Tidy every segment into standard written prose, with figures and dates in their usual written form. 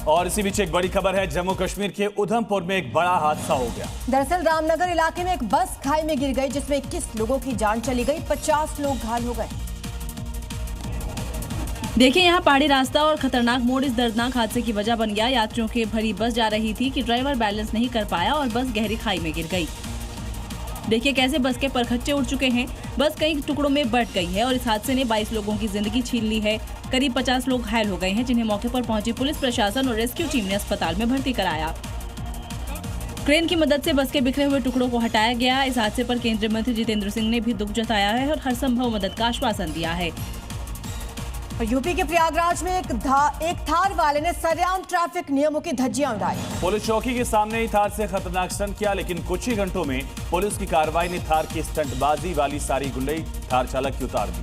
और इसी बीच एक बड़ी खबर है, जम्मू कश्मीर के उधमपुर में एक बड़ा हादसा हो गया। दरअसल रामनगर इलाके में एक बस खाई में गिर गई, जिसमें 21 लोगों की जान चली गई, 50 लोग घायल हो गए। देखिए, यहाँ पहाड़ी रास्ता और खतरनाक मोड़ इस दर्दनाक हादसे की वजह बन गया। यात्रियों की भरी बस जा रही थी कि ड्राइवर बैलेंस नहीं कर पाया और बस गहरी खाई में गिर गई। देखिए कैसे बस के परखच्चे उड़ चुके हैं। बस कई टुकड़ों में बंट गई है और इस हादसे ने 22 लोगों की जिंदगी छीन ली है। करीब 50 लोग घायल हो गए हैं, जिन्हें मौके पर पहुंची पुलिस प्रशासन और रेस्क्यू टीम ने अस्पताल में भर्ती कराया। क्रेन की मदद से बस के बिखरे हुए टुकड़ों को हटाया गया। इस हादसे पर केंद्रीय मंत्री जितेंद्र सिंह ने भी दुख जताया है और हर संभव मदद का आश्वासन दिया है। यूपी के प्रयागराज में एक थार वाले ने सरेआम ट्रैफिक नियमों की धज्जियां उड़ाई। पुलिस चौकी के सामने ही थार से खतरनाक स्टंट किया, लेकिन कुछ ही घंटों में पुलिस की कार्रवाई ने थार की स्टंटबाजी वाली सारी गुंडई थार चालक की उतार दी।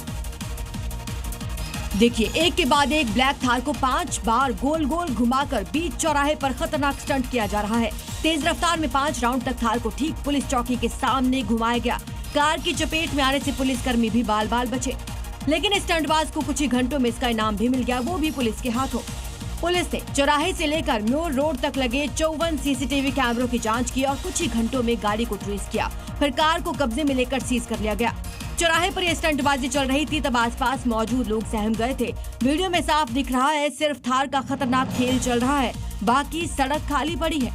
देखिए, एक के बाद एक ब्लैक थार को 5 बार गोल गोल घुमाकर बीच चौराहे पर खतरनाक स्टंट किया जा रहा है। तेज रफ्तार में 5 राउंड तक थार को ठीक पुलिस चौकी के सामने घुमाया गया। कार की चपेट में आने से पुलिसकर्मी भी बाल बाल बचे, लेकिन स्टंटबाज को कुछ ही घंटों में इसका इनाम भी मिल गया, वो भी पुलिस के हाथों। पुलिस ने चौराहे से लेकर म्योर रोड तक लगे 54 सीसीटीवी कैमरों की जांच की और कुछ ही घंटों में गाड़ी को ट्रेस किया। फिर कार को कब्जे में लेकर सीज कर लिया गया। चौराहे पर यह स्टंटबाजी चल रही थी, तब आसपास मौजूद लोग सहम गए थे। वीडियो में साफ दिख रहा है, सिर्फ थार का खतरनाक खेल चल रहा है, बाकी सड़क खाली पड़ी है।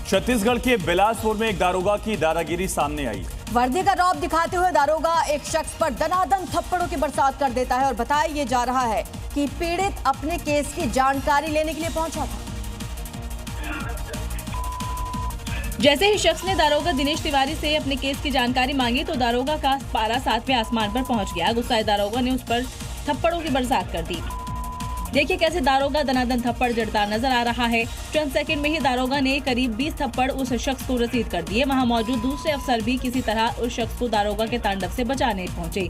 छत्तीसगढ़ के बिलासपुर में एक दारोगा की दादागिरी सामने आई। वर्दी का रौब दिखाते हुए दारोगा एक शख्स पर दनादन थप्पड़ों की बरसात कर देता है और बताया ये जा रहा है कि पीड़ित अपने केस की जानकारी लेने के लिए पहुंचा था। जैसे ही शख्स ने दारोगा दिनेश तिवारी से अपने केस की जानकारी मांगी तो दारोगा का पारा 7वें आसमान पर पहुंच गया। गुस्साए दारोगा ने उस पर थप्पड़ों की बरसात कर दी। देखिए कैसे दारोगा दनादन थप्पड़ जड़ता नजर आ रहा है। चंद सेकंड में ही दारोगा ने करीब 20 थप्पड़ उस शख्स को रसीद कर दिए। वहां मौजूद दूसरे अफसर भी किसी तरह उस शख्स को दारोगा के तांडव से बचाने पहुंचे।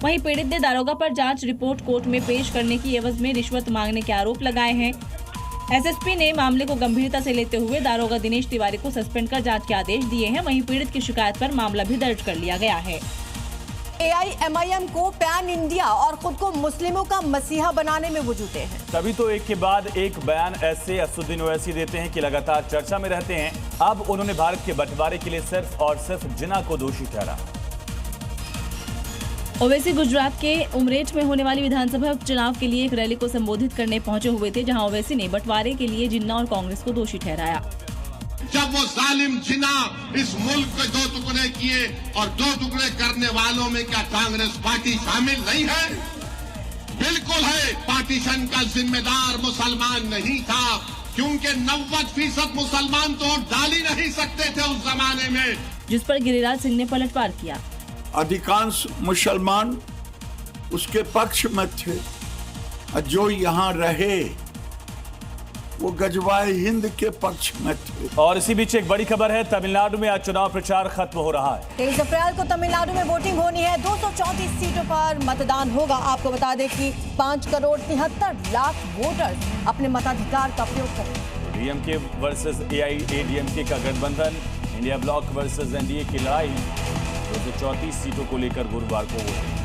वहीं पीड़ित ने दारोगा पर जांच रिपोर्ट कोर्ट में पेश करने की एवज में रिश्वत मांगने के आरोप लगाए हैं। एसएसपी ने मामले को गंभीरता से लेते हुए दारोगा दिनेश तिवारी को सस्पेंड कर जांच के आदेश दिए हैं। वहीं पीड़ित की शिकायत पर मामला भी दर्ज कर लिया गया है। AIMIM को पैन इंडिया और खुद को मुस्लिमों का मसीहा बनाने में वो जुटे हैं। तभी तो एक के बाद एक बयान ऐसे असदुद्दीन ओवैसी देते हैं कि लगातार चर्चा में रहते हैं। अब उन्होंने भारत के बंटवारे के लिए सिर्फ और सिर्फ जिन्ना को दोषी ठहरा। ओवैसी गुजरात के उमरेठ में होने वाली विधानसभा चुनाव के लिए एक रैली को संबोधित करने पहुंचे हुए थे, जहां ओवैसी ने बंटवारे के लिए जिन्ना और कांग्रेस को दोषी ठहराया। जब वो जालिम जिन्ना इस मुल्क को 2 टुकड़े किए और 2 टुकड़े करने वालों में क्या कांग्रेस पार्टी शामिल नहीं है? बिल्कुल है। पार्टीशन का जिम्मेदार मुसलमान नहीं था, क्योंकि 90% मुसलमान तो वोट डाल ही नहीं सकते थे उस जमाने में, जिस पर गिरिराज सिंह ने पलटवार किया। अधिकांश मुसलमान उसके पक्ष में थे, जो यहाँ रहे वो गजवाए हिंद के पक्ष में थे। और इसी बीच एक बड़ी खबर है, तमिलनाडु में आज चुनाव प्रचार खत्म हो रहा है। 23 अप्रैल को तमिलनाडु में वोटिंग होनी है। 234 सीटों पर मतदान होगा। आपको बता दें कि 5 करोड़ 73 लाख वोटर्स अपने मताधिकार का प्रयोग करेंगे। डीएमके वर्सेस AIADMK का गठबंधन, इंडिया ब्लॉक वर्सेस NDA की लड़ाई 234 सीटों को लेकर गुरुवार को होगी।